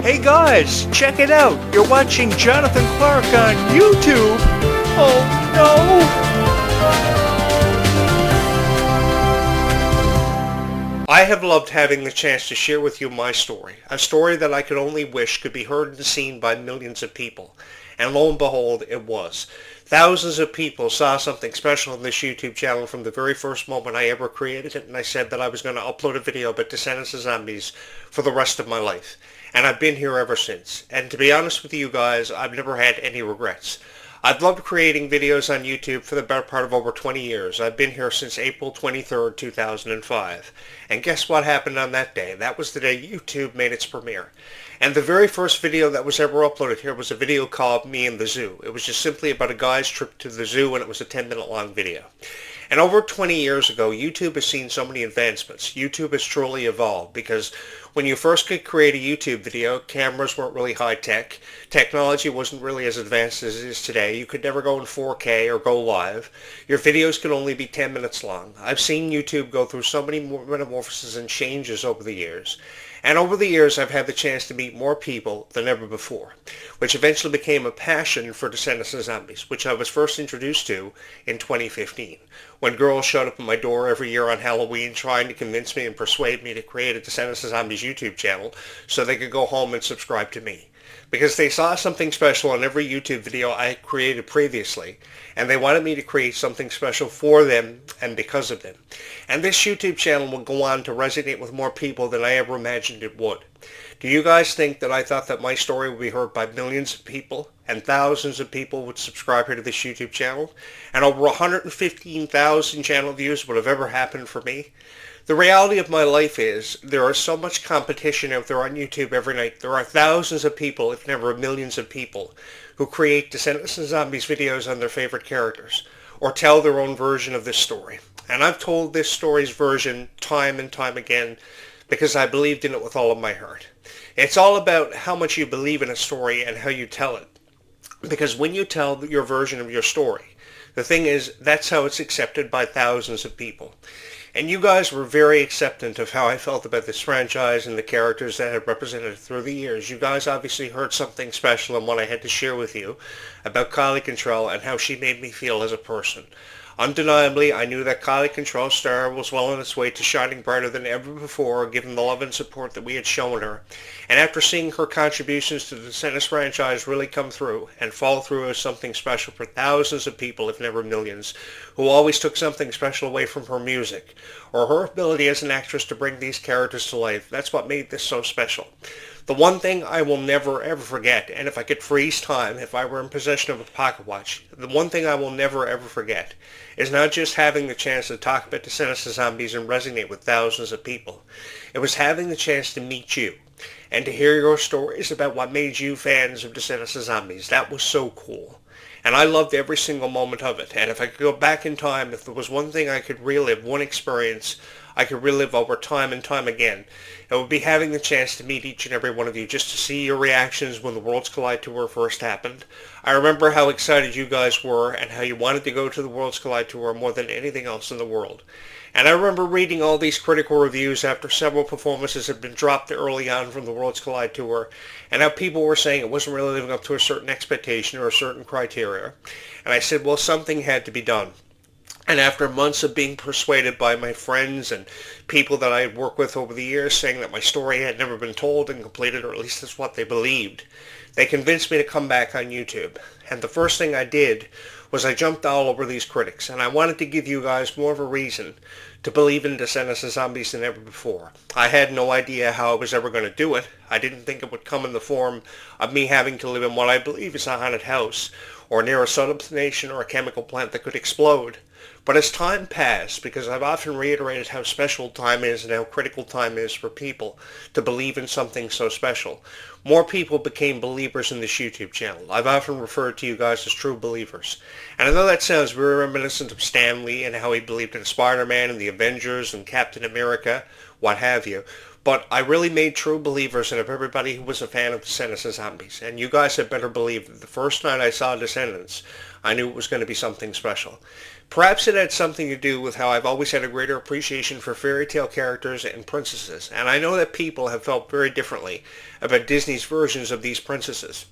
Hey guys, check it out. You're watching Jonathan Clarke on YouTube. Oh no! I have loved having the chance to share with you my story. A story that I could only wish could be heard and seen by millions of people. And lo and behold, it was. Thousands of people saw something special on this YouTube channel from the very first moment I ever created it, and I said that I was going to upload a video about Descendants of Zombies for the rest of my life. And I've been here ever since. And to be honest with you guys, I've never had any regrets. I've loved creating videos on YouTube for the better part of over 20 years. I've been here since April 23rd, 2005. And guess what happened on that day? That was the day YouTube made its premiere. And the very first video that was ever uploaded here was a video called Me in the Zoo. It was just simply about a guy's trip to the zoo, and it was a 10-minute long video. And over 20 years ago, YouTube has seen so many advancements. YouTube has truly evolved because when you first could create a YouTube video, cameras weren't really high-tech. Technology wasn't really as advanced as it is today. You could never go in 4K or go live. Your videos could only be 10 minutes long. I've seen YouTube go through so many metamorphoses and changes over the years. And over the years, I've had the chance to meet more people than ever before, which eventually became a passion for Descendants of Zombies, which I was first introduced to in 2015, when girls showed up at my door every year on Halloween trying to convince me and persuade me to create a Descendants of Zombies YouTube channel so they could go home and subscribe to me. Because they saw something special on every YouTube video I had created previously, and they wanted me to create something special for them and because of them. And this YouTube channel will go on to resonate with more people than I ever imagined it would. Do you guys think that I thought that my story would be heard by millions of people and thousands of people would subscribe here to this YouTube channel, and over 115,000 channel views would have ever happened for me? The reality of my life is there is so much competition out there on YouTube every night. There are thousands of people, if never millions of people, who create Descendants of Zombies videos on their favorite characters or tell their own version of this story. And I've told this story's version time and time again because I believed in it with all of my heart. It's all about how much you believe in a story and how you tell it. Because when you tell your version of your story, the thing is, that's how it's accepted by thousands of people. And you guys were very acceptant of how I felt about this franchise and the characters that had represented it through the years. You guys obviously heard something special in what I had to share with you about Clarke and how she made me feel as a person. Undeniably, I knew that Clarke star was well on its way to shining brighter than ever before, given the love and support that we had shown her. And after seeing her contributions to the Descendants franchise really come through and fall through as something special for thousands of people, if never millions, who always took something special away from her music, or her ability as an actress to bring these characters to life, that's what made this so special. The one thing I will never ever forget, and if I could freeze time, if I were in possession of a pocket watch, the one thing I will never ever forget is not just having the chance to talk about Descendants of Zombies and resonate with thousands of people. It was having the chance to meet you and to hear your stories about what made you fans of Descendants of Zombies. That was so cool. And I loved every single moment of it. And if I could go back in time, if there was one thing I could relive, one experience I could relive over time and time again, it would be having the chance to meet each and every one of you just to see your reactions when the Worlds Collide Tour first happened. I remember how excited you guys were and how you wanted to go to the Worlds Collide Tour more than anything else in the world. And I remember reading all these critical reviews after several performances had been dropped early on from the Worlds Collide Tour, and how people were saying it wasn't really living up to a certain expectation or a certain criteria. And I said, well, something had to be done. And after months of being persuaded by my friends and people that I had worked with over the years saying that my story had never been told and completed, or at least that's what they believed, they convinced me to come back on YouTube. And the first thing I did was I jumped all over these critics, and I wanted to give you guys more of a reason to believe in Descendants of Zombies than ever before. I had no idea how I was ever going to do it. I didn't think it would come in the form of me having to live in what I believe is a haunted house, or near a substation or a chemical plant that could explode. But as time passed, because I've often reiterated how special time is and how critical time is for people to believe in something so special, more people became believers in this YouTube channel. I've often referred to you guys as true believers. And I know that sounds very reminiscent of Stan Lee and how he believed in Spider-Man and the Avengers and Captain America, what have you. But I really made true believers out of everybody who was a fan of Descendants of Zombies. And you guys had better believe that the first night I saw Descendants, I knew it was going to be something special. Perhaps it had something to do with how I've always had a greater appreciation for fairy tale characters and princesses, and I know that people have felt very differently about Disney's versions of these princesses.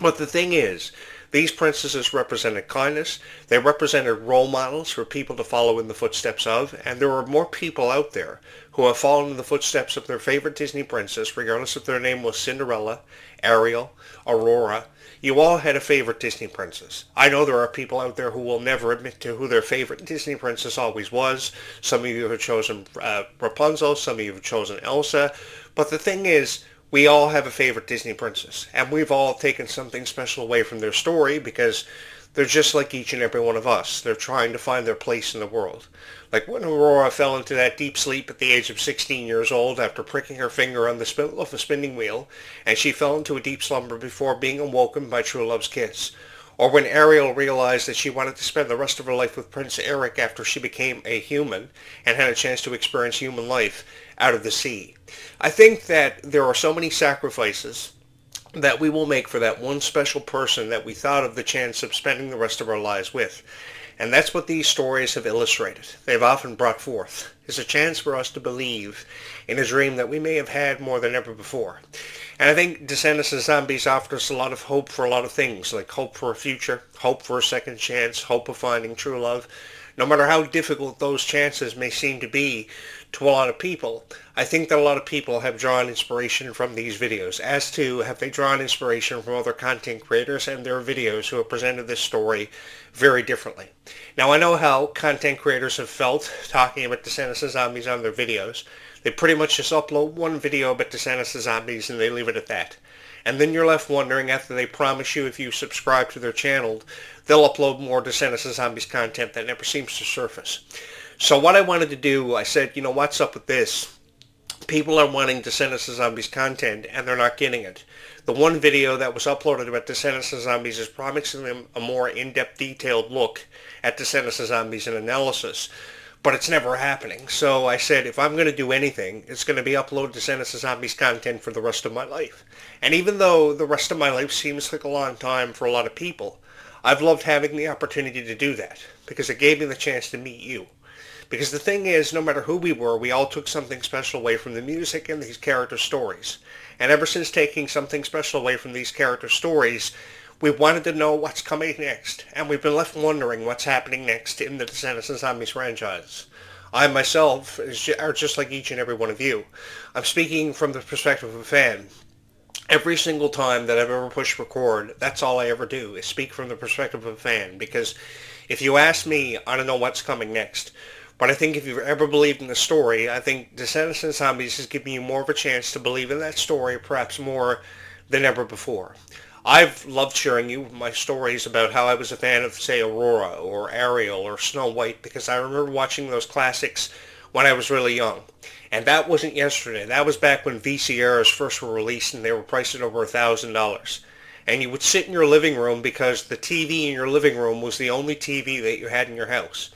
But the thing is, these princesses represented kindness, they represented role models for people to follow in the footsteps of, and there are more people out there who have followed in the footsteps of their favorite Disney princess, regardless if their name was Cinderella, Ariel, Aurora. You all had a favorite Disney princess. I know there are people out there who will never admit to who their favorite Disney princess always was. Some of you have chosen Rapunzel, some of you have chosen Elsa, but the thing is, we all have a favorite Disney princess, and we've all taken something special away from their story because they're just like each and every one of us. They're trying to find their place in the world. Like when Aurora fell into that deep sleep at the age of 16 years old after pricking her finger on the spindle of a spinning wheel, and she fell into a deep slumber before being awoken by true love's kiss. Or when Ariel realized that she wanted to spend the rest of her life with Prince Eric after she became a human and had a chance to experience human life out of the sea. I think that there are so many sacrifices that we will make for that one special person that we thought of the chance of spending the rest of our lives with. And that's what these stories have illustrated. They've often brought forth is a chance for us to believe in a dream that we may have had more than ever before. And I think Descendants of Zombies offered us a lot of hope for a lot of things, like hope for a future, hope for a second chance, hope of finding true love. No matter how difficult those chances may seem to be to a lot of people, I think that a lot of people have drawn inspiration from these videos. As to have they drawn inspiration from other content creators and their videos who have presented this story very differently. Now I know how content creators have felt talking about Descendants of Zombies on their videos. They pretty much just upload one video about Descendants of Zombies and they leave it at that. And then you're left wondering, after they promise you if you subscribe to their channel, they'll upload more Descendants of Zombies content that never seems to surface. So what I wanted to do, I said, you know, what's up with this? People are wanting Descendants of Zombies content and they're not getting it. The one video that was uploaded about Descendants of Zombies is promising them a more in-depth detailed look at Descendants of Zombies and analysis. But it's never happening. So I said, if I'm going to do anything, it's going to be upload Descendants of Zombies content for the rest of my life. And even though the rest of my life seems like a long time for a lot of people, I've loved having the opportunity to do that because it gave me the chance to meet you. Because the thing is, no matter who we were, we all took something special away from the music and these character stories. And ever since taking something special away from these character stories, we wanted to know what's coming next, and we've been left wondering what's happening next in the Descendants of Zombies franchise. I myself are just like each and every one of you. I'm speaking from the perspective of a fan. Every single time that I've ever pushed record, that's all I ever do, is speak from the perspective of a fan, because if you ask me, I don't know what's coming next. But I think if you've ever believed in the story, I think Descendants of Zombies has given you more of a chance to believe in that story, perhaps more than ever before. I've loved sharing you my stories about how I was a fan of, say, Aurora or Ariel or Snow White, because I remember watching those classics when I was really young. And that wasn't yesterday. That was back when VCRs first were released and they were priced at over $1,000. And you would sit in your living room because the TV in your living room was the only TV that you had in your house.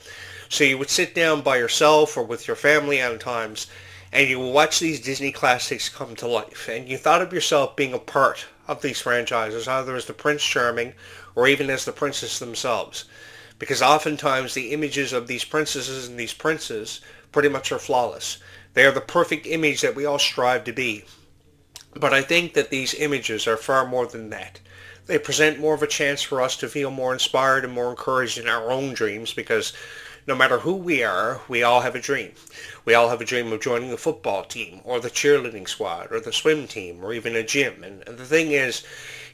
So you would sit down by yourself or with your family at times and you would watch these Disney classics come to life. And you thought of yourself being a part of these franchises, either as the Prince Charming or even as the princess themselves. Because oftentimes the images of these princesses and these princes pretty much are flawless. They are the perfect image that we all strive to be. But I think that these images are far more than that. They present more of a chance for us to feel more inspired and more encouraged in our own dreams, because no matter who we are, we all have a dream. We all have a dream of joining the football team or the cheerleading squad or the swim team or even a gym. And the thing is,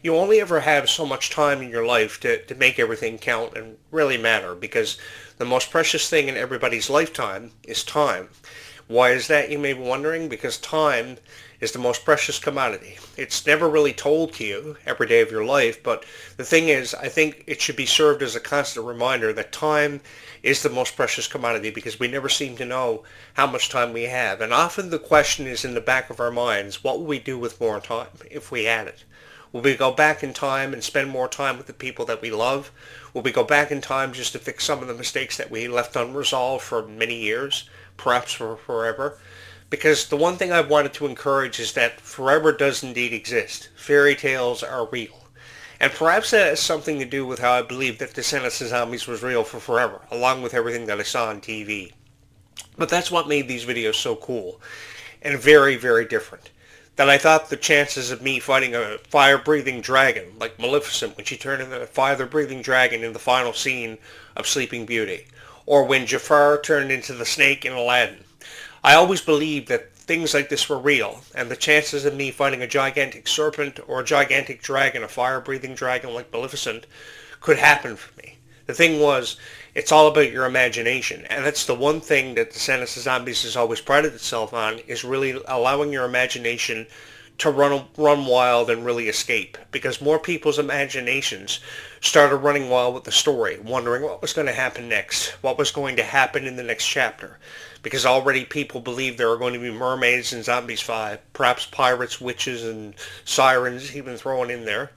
you only ever have so much time in your life to make everything count and really matter, because the most precious thing in everybody's lifetime is time. Why is that, you may be wondering? Because time is the most precious commodity. It's never really told to you every day of your life, but the thing is, I think it should be served as a constant reminder that time is the most precious commodity, because we never seem to know how much time we have. And often the question is in the back of our minds, what will we do with more time if we had it? Will we go back in time and spend more time with the people that we love? Will we go back in time just to fix some of the mistakes that we left unresolved for many years, perhaps for forever? Because the one thing I've wanted to encourage is that forever does indeed exist. Fairy tales are real. And perhaps that has something to do with how I believe that Descendants of Zombies was real for forever, along with everything that I saw on TV. But that's what made these videos so cool, and very, very different. That I thought the chances of me fighting a fire-breathing dragon, like Maleficent when she turned into a fire-breathing dragon in the final scene of Sleeping Beauty, or when Jafar turned into the snake in Aladdin. I always believed that things like this were real, and the chances of me fighting a gigantic serpent or a gigantic dragon, a fire-breathing dragon like Maleficent, could happen for me. The thing was, it's all about your imagination, and that's the one thing that Descendants of Zombies has always prided itself on, is really allowing your imagination to run wild and really escape, because more people's imaginations started running wild with the story, wondering what was going to happen next, what was going to happen in the next chapter, because already people believe there are going to be mermaids in Zombies 5, perhaps pirates, witches, and sirens even thrown in there.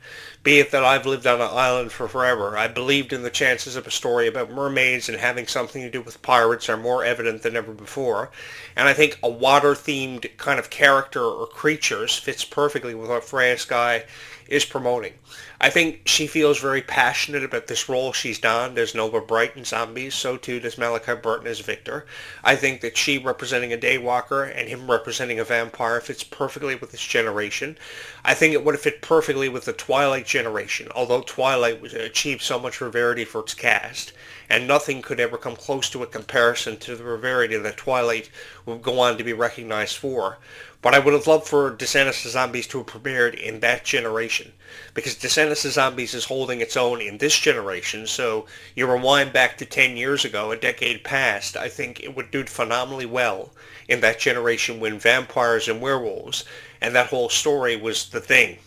Be it that I've lived on an island for forever, I believed in the chances of a story about mermaids and having something to do with pirates are more evident than ever before, and I think a water-themed kind of character or creatures fits perfectly with what Freya Sky is promoting. I think she feels very passionate about this role she's donned as Nova Bright in Zombies, so too does Malachi Burton as Victor. I think that she representing a daywalker and him representing a vampire fits perfectly with this generation. I think it would have fit perfectly with the Twilight generation, although Twilight achieved so much rarity for its cast, and nothing could ever come close to a comparison to the rarity that Twilight would go on to be recognized for. But I would have loved for Descendants of Zombies to have premiered in that generation, because Descendants of Zombies is holding its own in this generation, so you rewind back to 10 years ago, a decade past, I think it would do phenomenally well in that generation when vampires and werewolves and that whole story was the thing.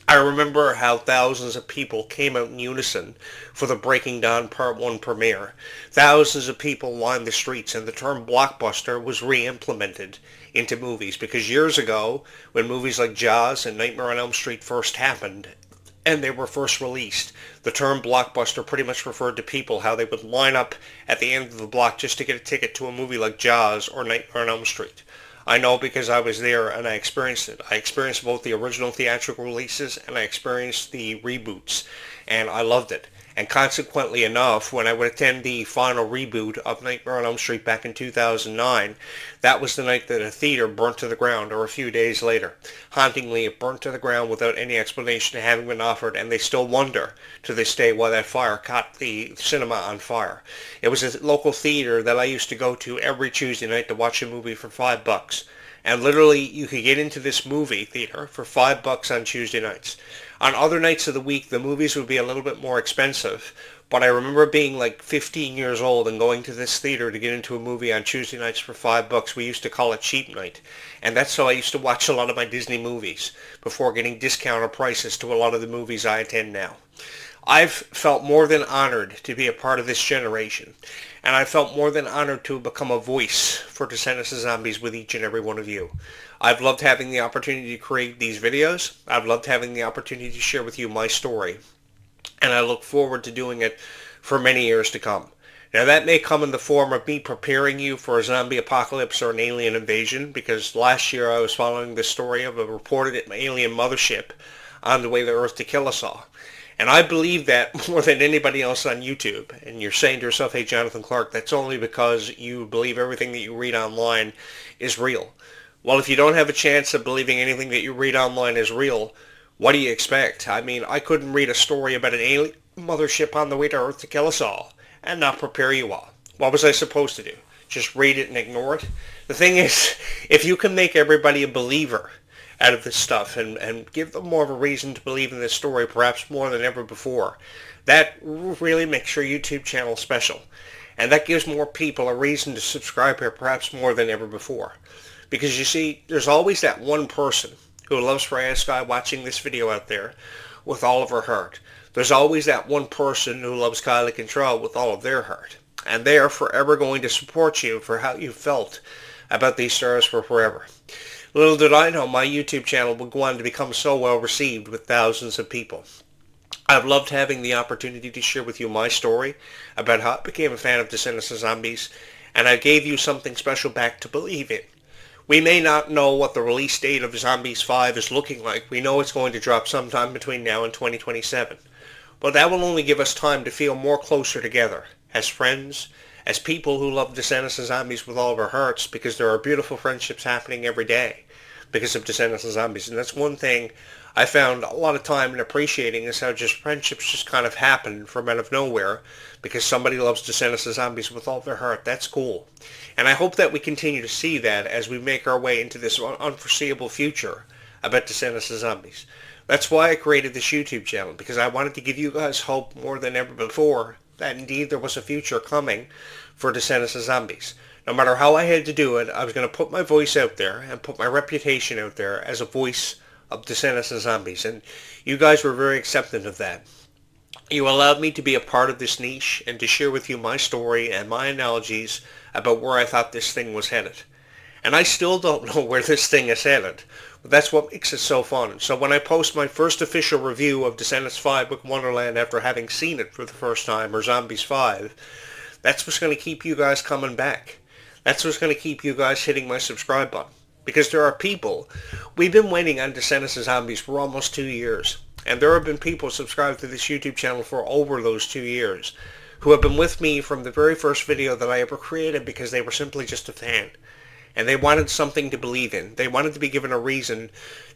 I remember how thousands of people came out in unison for the Breaking Dawn Part 1 premiere. Thousands of people lined the streets, and the term blockbuster was re-implemented into movies, because years ago, when movies like Jaws and Nightmare on Elm Street first happened, and they were first released, the term blockbuster pretty much referred to people, how they would line up at the end of the block just to get a ticket to a movie like Jaws or Nightmare on Elm Street. I know because I was there and I experienced it. I experienced both the original theatrical releases and I experienced the reboots, and I loved it. And consequently enough, when I would attend the final reboot of Nightmare on Elm Street back in 2009, that was the night that a theater burnt to the ground, or a few days later. Hauntingly, it burnt to the ground without any explanation having been offered, and they still wonder to this day why that fire caught the cinema on fire. It was a local theater that I used to go to every Tuesday night to watch a movie for $5. And literally, you could get into this movie theater for $5 on Tuesday nights. On other nights of the week, the movies would be a little bit more expensive, but I remember being like 15 years old and going to this theater to get into a movie on Tuesday nights for $5. We used to call it cheap night, and that's how I used to watch a lot of my Disney movies before getting discounted prices to a lot of the movies I attend now. I've felt more than honored to be a part of this generation, and I felt more than honored to become a voice for Descendants of Zombies with each and every one of you. I've loved having the opportunity to create these videos. I've loved having the opportunity to share with you my story, and I look forward to doing it for many years to come. Now that may come in the form of me preparing you for a zombie apocalypse or an alien invasion, because last year I was following the story of a reported alien mothership on the way to Earth to kill us all. And I believe that more than anybody else on YouTube. And you're saying to yourself, hey, Jonathan Clarke, that's only because you believe everything that you read online is real. Well, if you don't have a chance of believing anything that you read online is real, what do you expect? I mean, I couldn't read a story about an alien mothership on the way to Earth to kill us all and not prepare you all. What was I supposed to do? Just read it and ignore it? The thing is, if you can make everybody a believer out of this stuff and give them more of a reason to believe in this story, perhaps more than ever before, that really makes your YouTube channel special. And that gives more people a reason to subscribe here, perhaps more than ever before. Because you see, there's always that one person who loves Freya Sky watching this video out there with all of her heart. There's always that one person who loves Kylie Control with all of their heart. And they are forever going to support you for how you felt about these stars for forever. Little did I know my YouTube channel would go on to become so well received with thousands of people. I've loved having the opportunity to share with you my story about how I became a fan of Descendants of Zombies, and I gave you something special back to believe in. We may not know what the release date of Zombies 5 is looking like. We know it's going to drop sometime between now and 2027. But that will only give us time to feel more closer together, as friends, as people who love Descendants and Zombies with all of our hearts, because there are beautiful friendships happening every day because of Descendants and Zombies. And that's one thing I found a lot of time in appreciating, is how just friendships just kind of happen from out of nowhere because somebody loves Descendants and Zombies with all their heart. That's cool. And I hope that we continue to see that as we make our way into this unforeseeable future about Descendants and Zombies. That's why I created this YouTube channel, because I wanted to give you guys hope more than ever before that indeed there was a future coming for Descendants and Zombies. No matter how I had to do it, I was going to put my voice out there and put my reputation out there as a voice of Descendants and Zombies. And you guys were very accepting of that. You allowed me to be a part of this niche and to share with you my story and my analogies about where I thought this thing was headed. And I still don't know where this thing is headed. But that's what makes it so fun. So when I post my first official review of Descendants 5 Book Wonderland after having seen it for the first time, or Zombies 5, that's what's going to keep you guys coming back. That's what's going to keep you guys hitting my subscribe button. Because there are people, we've been waiting on Descendants and Zombies for almost 2 years. And there have been people subscribed to this YouTube channel for over those 2 years who have been with me from the very first video that I ever created because they were simply just a fan. And they wanted something to believe in. They wanted to be given a reason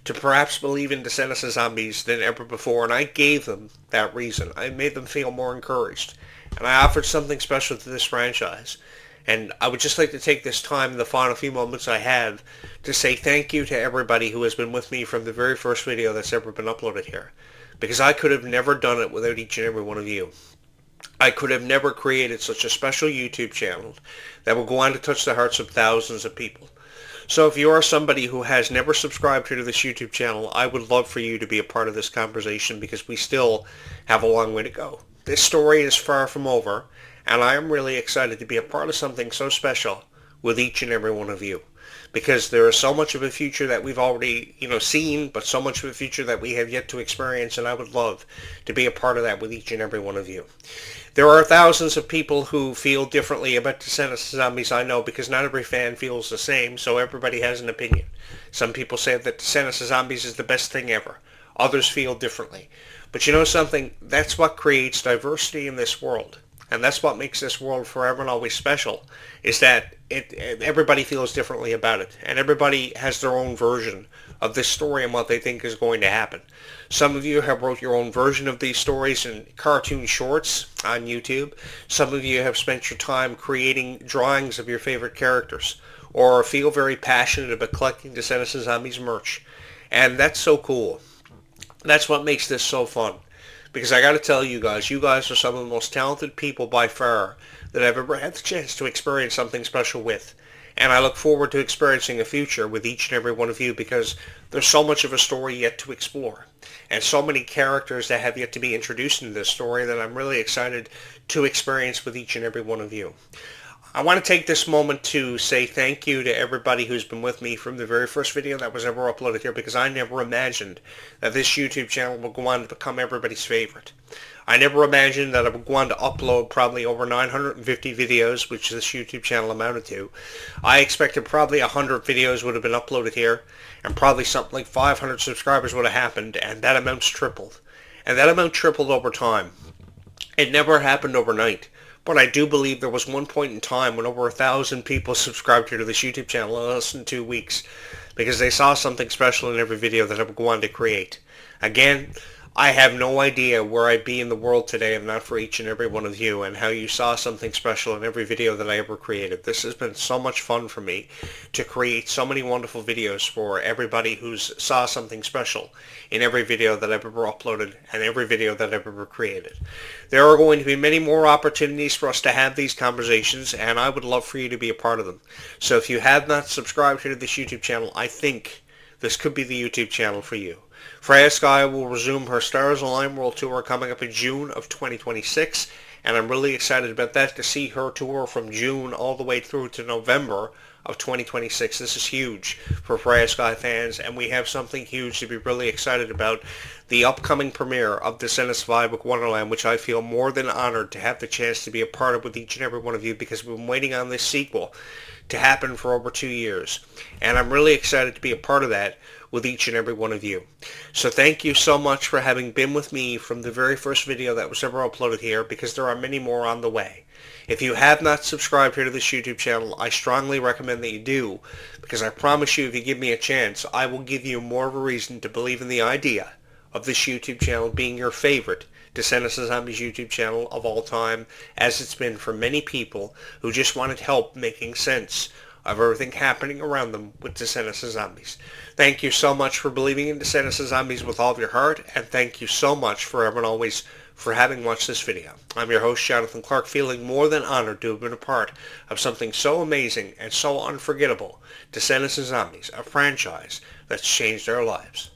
to perhaps believe in Descendants and Zombies than ever before. And I gave them that reason. I made them feel more encouraged. And I offered something special to this franchise. And I would just like to take this time in the final few moments I have to say thank you to everybody who has been with me from the very first video that's ever been uploaded here. Because I could have never done it without each and every one of you. I could have never created such a special YouTube channel that will go on to touch the hearts of thousands of people. So if you are somebody who has never subscribed to this YouTube channel, I would love for you to be a part of this conversation because we still have a long way to go. This story is far from over, and I am really excited to be a part of something so special with each and every one of you. Because there is so much of a future that we've already, seen, but so much of a future that we have yet to experience, and I would love to be a part of that with each and every one of you. There are thousands of people who feel differently about Descendants and Zombies, I know, because not every fan feels the same, so everybody has an opinion. Some people say that Descendants and Zombies is the best thing ever. Others feel differently. But you know something? That's what creates diversity in this world. And that's what makes this world forever and always special, is that everybody feels differently about it. And everybody has their own version of this story and what they think is going to happen. Some of you have wrote your own version of these stories in cartoon shorts on YouTube. Some of you have spent your time creating drawings of your favorite characters, or feel very passionate about collecting Descendants and Zombies merch. And that's so cool. That's what makes this so fun. Because I got to tell you guys are some of the most talented people by far that I've ever had the chance to experience something special with. And I look forward to experiencing a future with each and every one of you because there's so much of a story yet to explore. And so many characters that have yet to be introduced into this story that I'm really excited to experience with each and every one of you. I want to take this moment to say thank you to everybody who's been with me from the very first video that was ever uploaded here, because I never imagined that this YouTube channel would go on to become everybody's favorite. I never imagined that I would go on to upload probably over 950 videos, which this YouTube channel amounted to. I expected probably 100 videos would have been uploaded here, and probably something like 500 subscribers would have happened, and that amount's tripled. And that amount tripled over time. It never happened overnight. But I do believe there was one point in time when over 1,000 people subscribed here to this YouTube channel in less than 2 weeks because they saw something special in every video that I would go on to create. Again, I have no idea where I'd be in the world today if not for each and every one of you and how you saw something special in every video that I ever created. This has been so much fun for me to create so many wonderful videos for everybody who saw something special in every video that I've ever uploaded and every video that I've ever created. There are going to be many more opportunities for us to have these conversations, and I would love for you to be a part of them. So if you have not subscribed to this YouTube channel, I think this could be the YouTube channel for you. Freya Sky will resume her Stars Align World Tour coming up in June of 2026, and I'm really excited about that, to see her tour from June all the way through to November of 2026. This is huge for Freya Sky fans, and we have something huge to be really excited about. The upcoming premiere of Descendants of Ibook Wonderland, which I feel more than honored to have the chance to be a part of with each and every one of you, because we've been waiting on this sequel to happen for over 2 years. And I'm really excited to be a part of that with each and every one of you. So thank you so much for having been with me from the very first video that was ever uploaded here, because there are many more on the way. If you have not subscribed here to this YouTube channel, I strongly recommend that you do, because I promise you, if you give me a chance, I will give you more of a reason to believe in the idea of this YouTube channel being your favorite Descendants of Zombies YouTube channel of all time, as it's been for many people who just wanted help making sense of everything happening around them with Descendants of Zombies. Thank you so much for believing in Descendants of Zombies with all of your heart, and thank you so much forever and always for having watched this video. I'm your host, Jonathan Clarke, feeling more than honored to have been a part of something so amazing and so unforgettable, Descendants of Zombies, a franchise that's changed our lives.